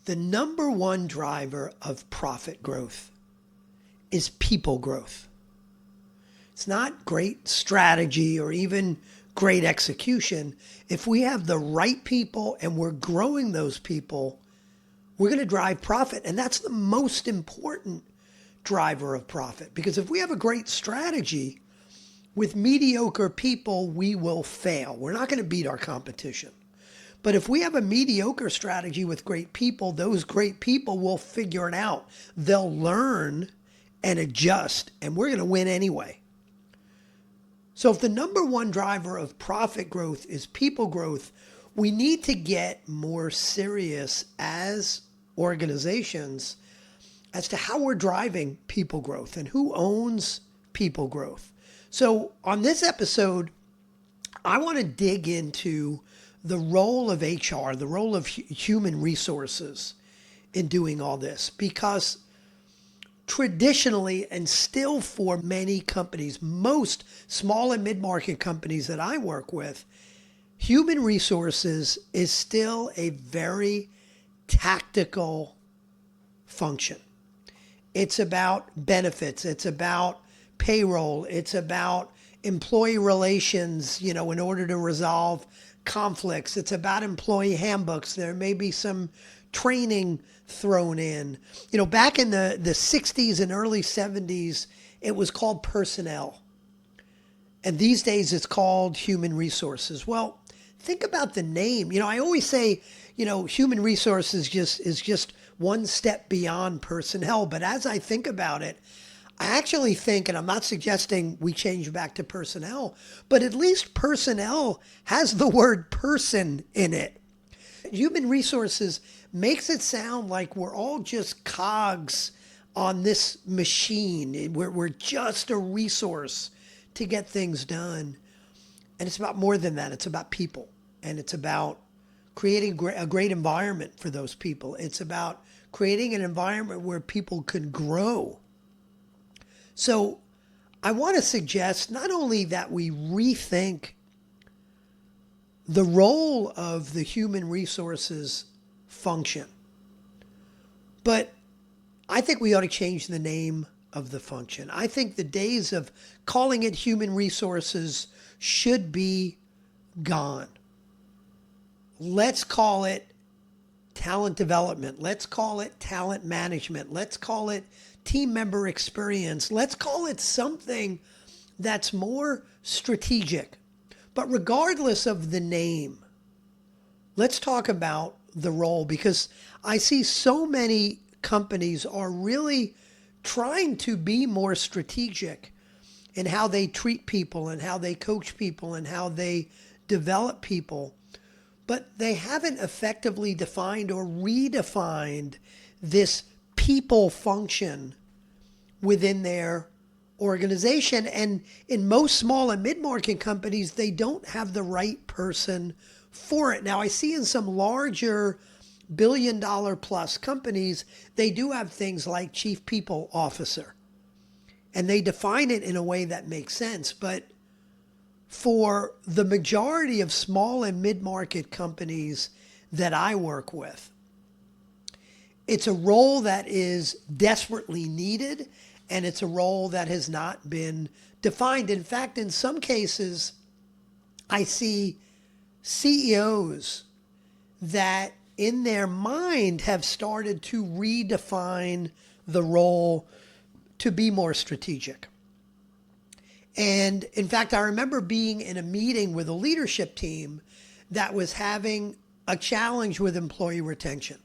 The number one driver of profit growth is people growth. It's not great strategy or even great execution. If we have the right people and we're growing those people, we're going to drive profit. And that's the most important driver of profit. Because if we have a great strategy with mediocre people, we will fail. We're not going to beat our competition. But if we have a mediocre strategy with great people, those great people will figure it out. They'll learn and adjust, and we're going to win anyway. So if the number one driver of profit growth is people growth, we need to get more serious as organizations as to how we're driving people growth and who owns people growth. So on this episode, I want to dig into the role of HR, the role of human resources in doing all this, because traditionally, and still for many companies, most small and mid-market companies that I work with, human resources is still a very tactical function. It's about benefits. It's about payroll. It's about employee relations, in order to resolve conflicts. It's about employee handbooks. There may be some training thrown in. Back in the 60s and early 70s, it was called personnel. And these days it's called human resources. Well, think about the name. I always say, human resources is just one step beyond personnel. But as I think about it, I actually think, and I'm not suggesting we change back to personnel, but at least personnel has the word person in it. Human resources makes it sound like we're all just cogs on this machine. We're just a resource to get things done. And it's about more than that. It's about people. And it's about creating a great environment for those people. It's about creating an environment where people can grow. So I want to suggest not only that we rethink the role of the human resources function, but I think we ought to change the name of the function. I think the days of calling it human resources should be gone. Let's call it talent development. Let's call it talent management. Let's call it team member experience. Let's call it something that's more strategic. But regardless of the name, let's talk about the role, because I see so many companies are really trying to be more strategic in how they treat people and how they coach people and how they develop people. But they haven't effectively defined or redefined this people function within their organization. And in most small and mid-market companies, they don't have the right person for it. Now, I see in some larger billion-dollar plus companies, they do have things like chief people officer, and they define it in a way that makes sense. But for the majority of small and mid-market companies that I work with, it's a role that is desperately needed, and it's a role that has not been defined. In fact, in some cases, I see CEOs that in their mind have started to redefine the role to be more strategic. And in fact, I remember being in a meeting with a leadership team that was having a challenge with employee retention.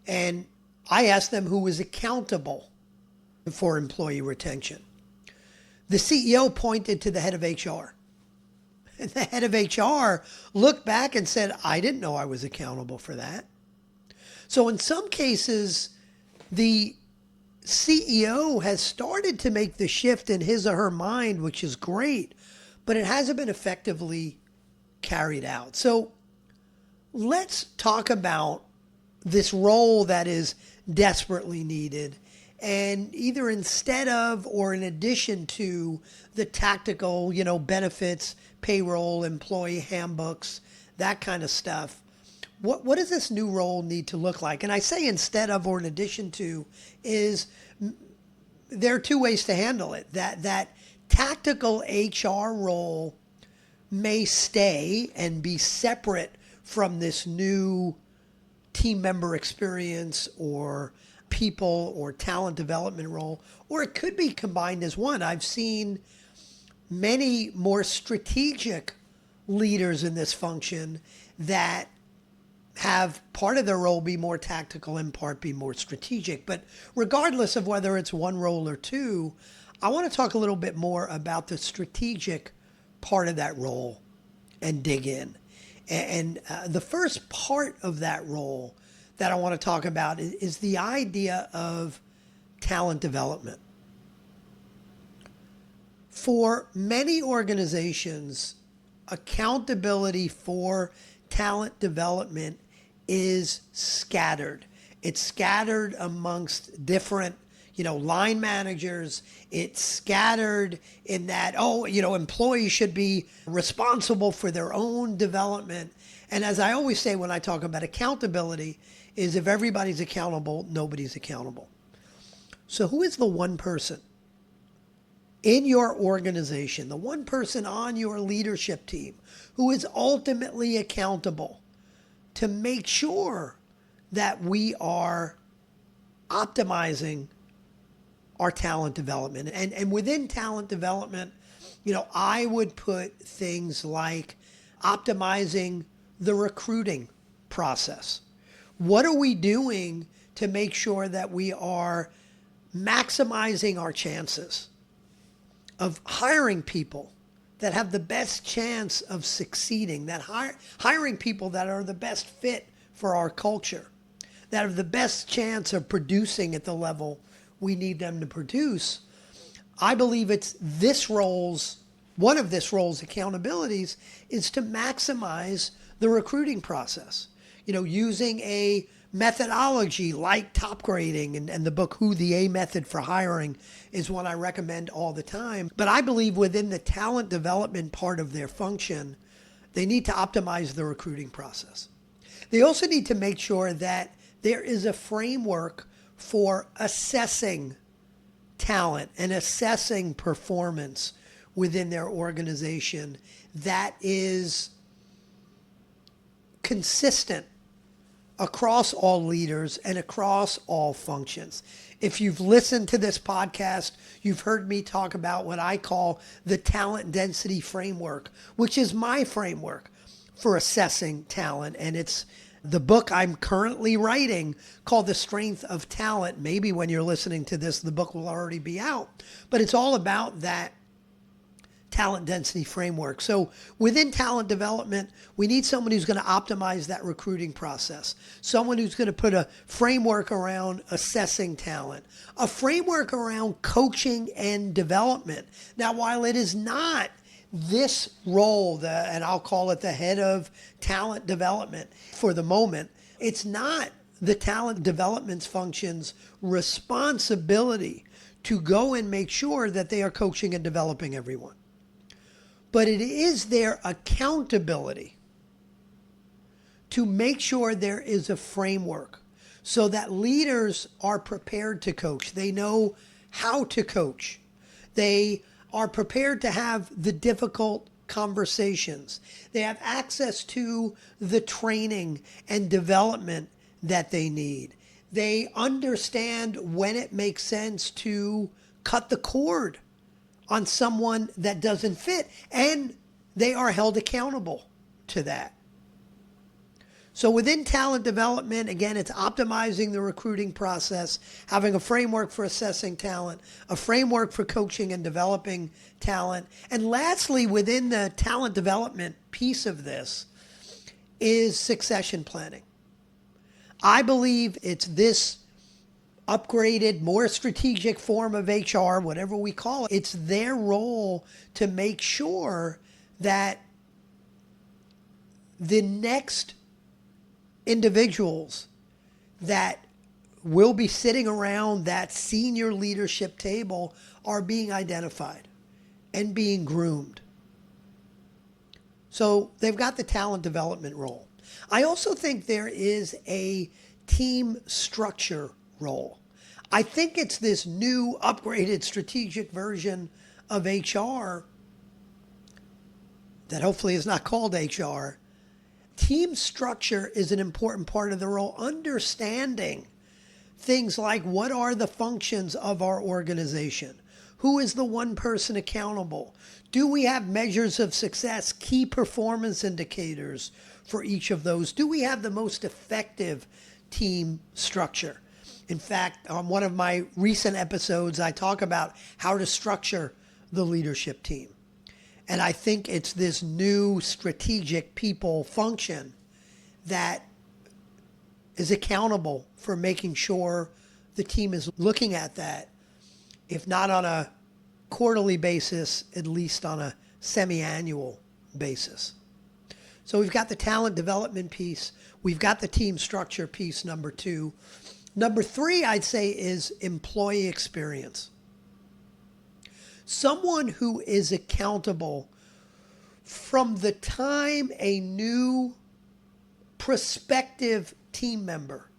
And I asked them who was accountable for employee retention. The CEO pointed to the head of HR. And the head of HR looked back and said, I didn't know I was accountable for that. So in some cases, the CEO has started to make the shift in his or her mind, which is great, but it hasn't been effectively carried out. So let's talk about this role that is desperately needed, and either instead of or in addition to the tactical, benefits, payroll, employee handbooks, that kind of stuff, what does this new role need to look like? And I say instead of or in addition to is there are two ways to handle it. That tactical HR role may stay and be separate from this new team member experience or people or talent development role, or it could be combined as one. I've seen many more strategic leaders in this function that have part of their role be more tactical and part be more strategic. But regardless of whether it's one role or two, I want to talk a little bit more about the strategic part of that role and dig in. And the first part of that role that I want to talk about is the idea of talent development. For many organizations, accountability for talent development is scattered. It's scattered amongst different, line managers. It's scattered in that, employees should be responsible for their own development. And as I always say when I talk about accountability, is if everybody's accountable, nobody's accountable. So who is the one person in your organization, the one person on your leadership team who is ultimately accountable to make sure that we are optimizing our talent development? And within talent development, I would put things like optimizing the recruiting process. What are we doing to make sure that we are maximizing our chances of hiring people that have the best chance of succeeding, that hiring people that are the best fit for our culture, that have the best chance of producing at the level we need them to produce? I believe it's one of this role's accountabilities is to maximize the recruiting process. Using a methodology like top grading and the book, Who the A Method for Hiring, is one I recommend all the time. But I believe within the talent development part of their function, they need to optimize the recruiting process. They also need to make sure that there is a framework for assessing talent and assessing performance within their organization that is consistent across all leaders and across all functions. If you've listened to this podcast, you've heard me talk about what I call the talent density framework, which is my framework for assessing talent. And it's the book I'm currently writing called The Strength of Talent. Maybe when you're listening to this, the book will already be out. But it's all about that talent density framework. So within talent development, we need someone who's going to optimize that recruiting process, someone who's going to put a framework around assessing talent, a framework around coaching and development. Now, while it is not this role, and I'll call it the head of talent development for the moment, it's not the talent development function's responsibility to go and make sure that they are coaching and developing everyone. But it is their accountability to make sure there is a framework so that leaders are prepared to coach. They know how to coach. They are prepared to have the difficult conversations. They have access to the training and development that they need. They understand when it makes sense to cut the cord on someone that doesn't fit, and they are held accountable to that. So within talent development, again, it's optimizing the recruiting process, having a framework for assessing talent, a framework for coaching and developing talent. And lastly, within the talent development piece of this is succession planning. I believe it's this upgraded, more strategic form of HR, whatever we call it. It's their role to make sure that the next individuals that will be sitting around that senior leadership table are being identified and being groomed. So they've got the talent development role. I also think there is a team structure role. I think it's this new upgraded strategic version of HR that hopefully is not called HR. Team structure is an important part of the role. Understanding things like what are the functions of our organization? Who is the one person accountable? Do we have measures of success, key performance indicators for each of those? Do we have the most effective team structure? In fact, on one of my recent episodes, I talk about how to structure the leadership team. And I think it's this new strategic people function that is accountable for making sure the team is looking at that, if not on a quarterly basis, at least on a semi-annual basis. So we've got the talent development piece. We've got the team structure piece, number 2. Number 3, I'd say, is employee experience. Someone who is accountable from the time a new prospective team member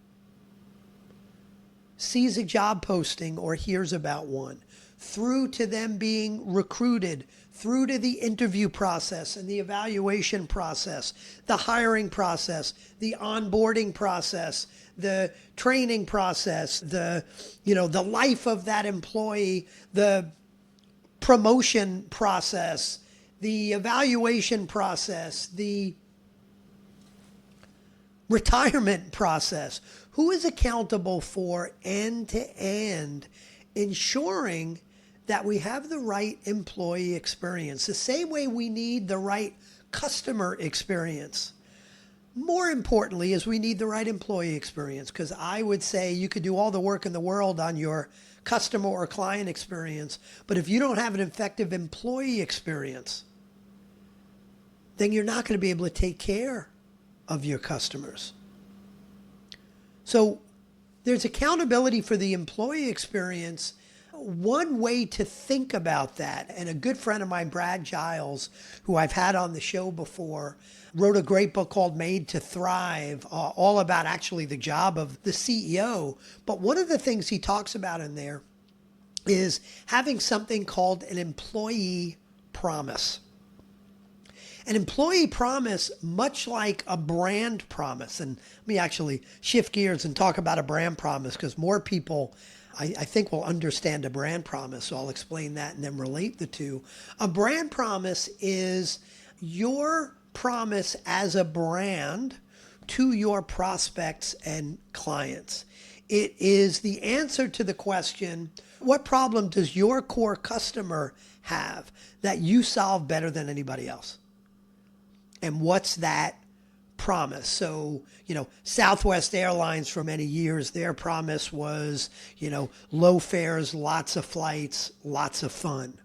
sees a job posting or hears about one, through to them being recruited, through to the interview process and the evaluation process, the hiring process, the onboarding process, the training process, the life of that employee, the promotion process, the evaluation process, the retirement process. Who is accountable for end-to-end ensuring that we have the right employee experience, the same way we need the right customer experience. More importantly is we need the right employee experience, because I would say you could do all the work in the world on your customer or client experience, but if you don't have an effective employee experience, then you're not going to be able to take care of your customers. So there's accountability for the employee experience. One way to think about that, and a good friend of mine, Brad Giles, who I've had on the show before, wrote a great book called Made to Thrive, all about actually the job of the CEO. But one of the things he talks about in there is having something called an employee promise. An employee promise, much like a brand promise, and let me actually shift gears and talk about a brand promise, because more people, I think, will understand a brand promise. So I'll explain that and then relate the two. A brand promise is your promise as a brand to your prospects and clients. It is the answer to the question, what problem does your core customer have that you solve better than anybody else? And what's that promise? So, Southwest Airlines for many years, their promise was, low fares, lots of flights, lots of fun.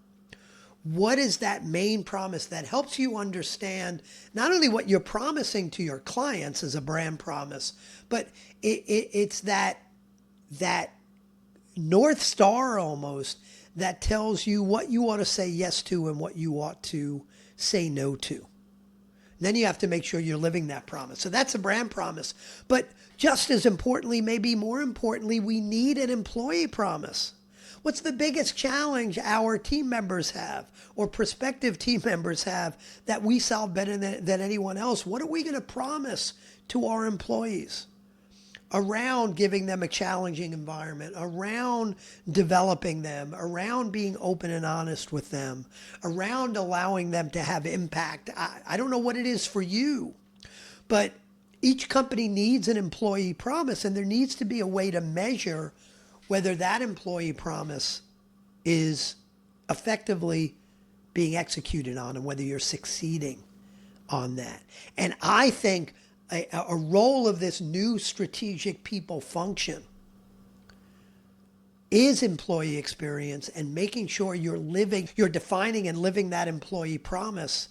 What is that main promise that helps you understand not only what you're promising to your clients as a brand promise, but it's that North Star almost that tells you what you ought to say yes to and what you ought to say no to. Then you have to make sure you're living that promise. So that's a brand promise. But just as importantly, maybe more importantly, we need an employee promise. What's the biggest challenge our team members have or prospective team members have that we solve better than anyone else? What are we going to promise to our employees around giving them a challenging environment, around developing them, around being open and honest with them, around allowing them to have impact? I don't know what it is for you, but each company needs an employee promise, and there needs to be a way to measure whether that employee promise is effectively being executed on and whether you're succeeding on that. And I think a role of this new strategic people function is employee experience, and making sure you're defining and living that employee promise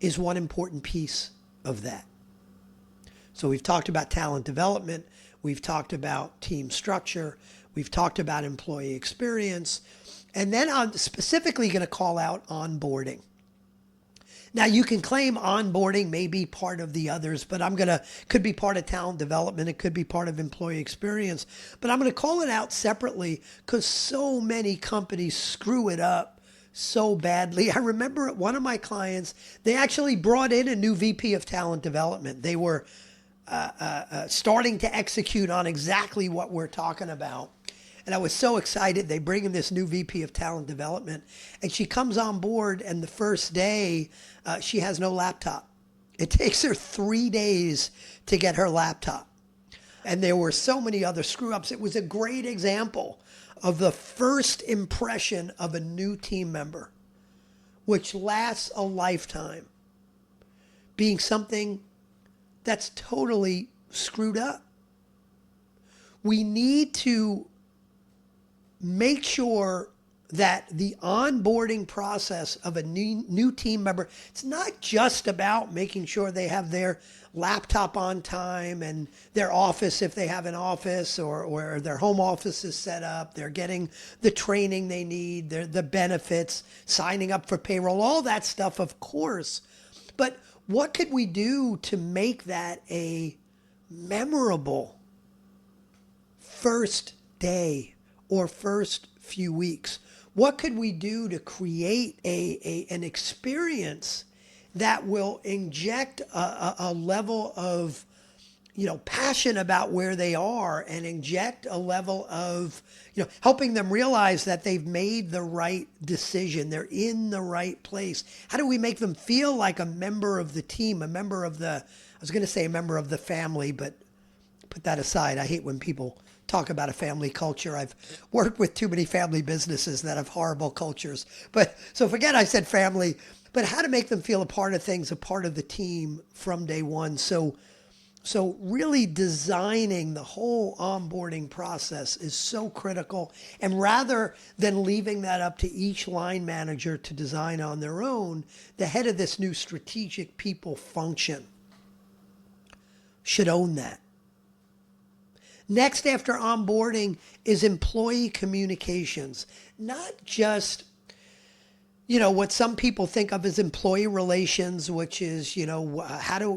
is one important piece of that. So we've talked about talent development. We've talked about team structure. We've talked about employee experience. And then I'm specifically going to call out onboarding. Now you can claim onboarding may be part of the others, but could be part of talent development. It could be part of employee experience, but I'm going to call it out separately because so many companies screw it up so badly. I remember at one of my clients, they actually brought in a new VP of talent development. They were starting to execute on exactly what we're talking about. And I was so excited. They bring in this new VP of talent development, and she comes on board, and the first day, she has no laptop. It takes her 3 days to get her laptop. And there were so many other screw ups. It was a great example of the first impression of a new team member, which lasts a lifetime, being something that's totally screwed up. We need to make sure that the onboarding process of a new team member, it's not just about making sure they have their laptop on time and their office, if they have an office, or their home office is set up, they're getting the training they need, the benefits, signing up for payroll, all that stuff, of course. But what could we do to make that a memorable first day or first few weeks? What could we do to create an experience that will inject a level of, passion about where they are, and inject a level of, helping them realize that they've made the right decision. They're in the right place. How do we make them feel like a member of the team, a member of the family, but put that aside. I hate when people talk about a family culture. I've worked with too many family businesses that have horrible cultures. But so forget I said family, but how to make them feel a part of things, a part of the team from day one. So really designing the whole onboarding process is so critical. And rather than leaving that up to each line manager to design on their own, the head of this new strategic people function should own that. Next after onboarding is employee communications, not just, what some people think of as employee relations, which is, how do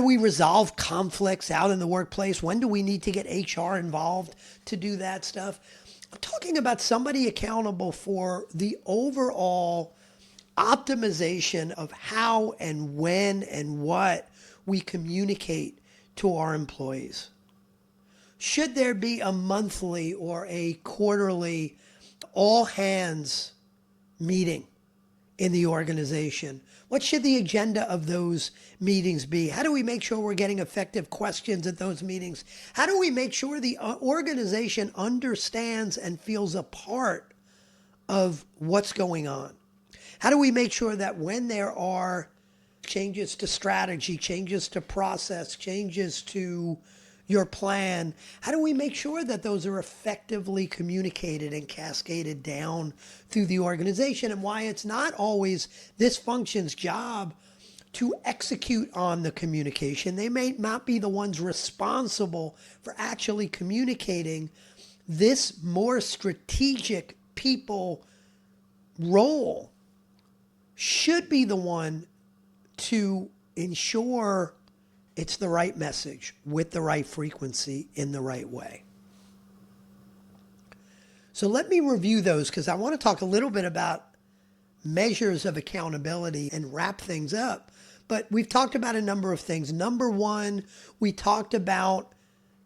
we resolve conflicts out in the workplace? When do we need to get HR involved to do that stuff? I'm talking about somebody accountable for the overall optimization of how and when and what we communicate to our employees. Should there be a monthly or a quarterly all hands meeting in the organization? What should the agenda of those meetings be? How do we make sure we're getting effective questions at those meetings? How do we make sure the organization understands and feels a part of what's going on? How do we make sure that when there are changes to strategy, changes to process, changes to your plan, how do we make sure that those are effectively communicated and cascaded down through the organization, and why it's not always this function's job to execute on the communication? They may not be the ones responsible for actually communicating. This more strategic people role should be the one to ensure it's the right message with the right frequency in the right way. So let me review those, because I want to talk a little bit about measures of accountability and wrap things up. But we've talked about a number of things. Number one, we talked about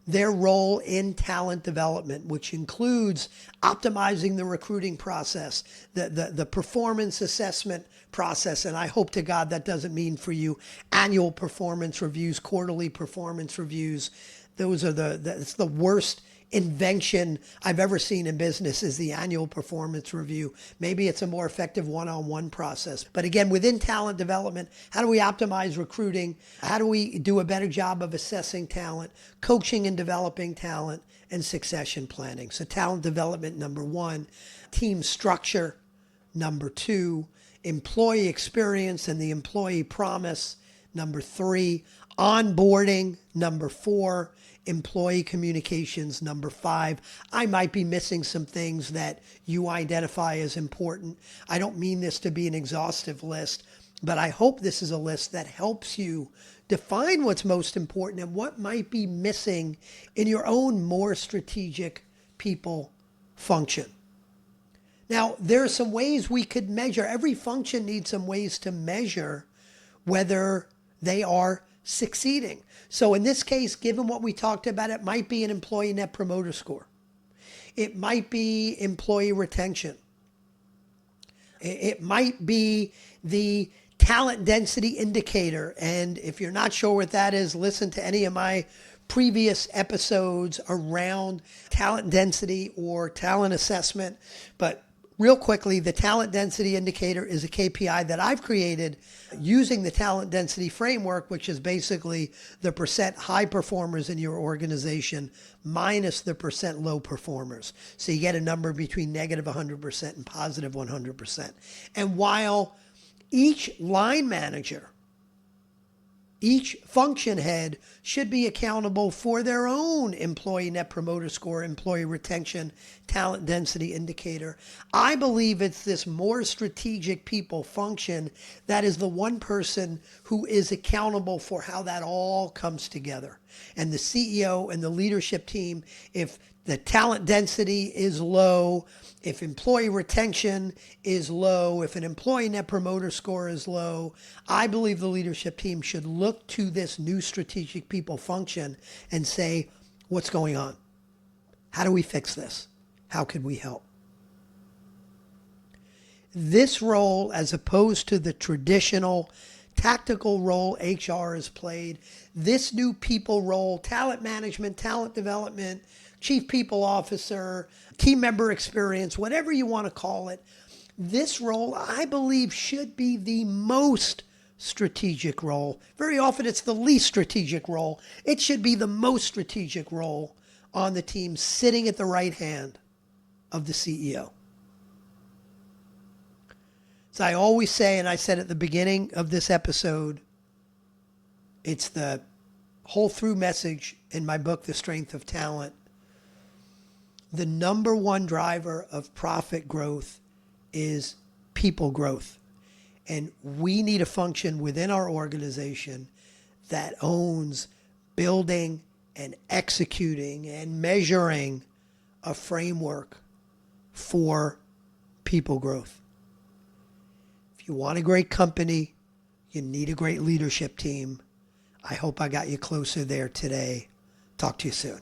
their role in talent development, which includes optimizing the recruiting process, the performance assessment process. And I hope to God that doesn't mean for you annual performance reviews, quarterly performance reviews. Those are it's the worst invention I've ever seen in business, is the annual performance review. Maybe it's a more effective one-on-one process. But again, within talent development, how do we optimize recruiting? How do we do a better job of assessing talent, coaching and developing talent, and succession planning? So talent development, number one. Team structure, number two. Employee experience and the employee promise, number three. Onboarding, number four. Employee communications, number five. I might be missing some things that you identify as important. I don't mean this to be an exhaustive list, But I hope this is a list that helps you define what's most important and what might be missing in your own more strategic people function. Now, there are some ways we could measure. Every function needs some ways to measure whether they are succeeding. So in this case, given what we talked about, it might be an employee net promoter score. It might be employee retention. It might be the talent density indicator. And if you're not sure what that is, listen to any of my previous episodes around talent density or talent assessment. But real quickly, the talent density indicator is a KPI that I've created using the talent density framework, which is basically the percent high performers in your organization minus the percent low performers. So you get a number between negative 100% and positive 100%. And while each line manager, each function head should be accountable for their own employee net promoter score, employee retention, talent density indicator, I believe it's this more strategic people function that is the one person who is accountable for how that all comes together. And the CEO and the leadership team, if the talent density is low, if employee retention is low, if an employee net promoter score is low, I believe the leadership team should look to this new strategic people function and say, what's going on? How do we fix this? How can we help? This role, as opposed to the traditional tactical role HR has played, this new people role, talent management, talent development, chief people officer, team member experience, whatever you want to call it, this role, I believe, should be the most strategic role. Very often it's the least strategic role. It should be the most strategic role on the team, sitting at the right hand of the CEO. So I always say, and I said at the beginning of this episode, it's the whole through message in my book, The Strength of Talent. The number one driver of profit growth is people growth. And we need a function within our organization that owns building and executing and measuring a framework for people growth. If you want a great company, you need a great leadership team. I hope I got you closer there today. Talk to you soon.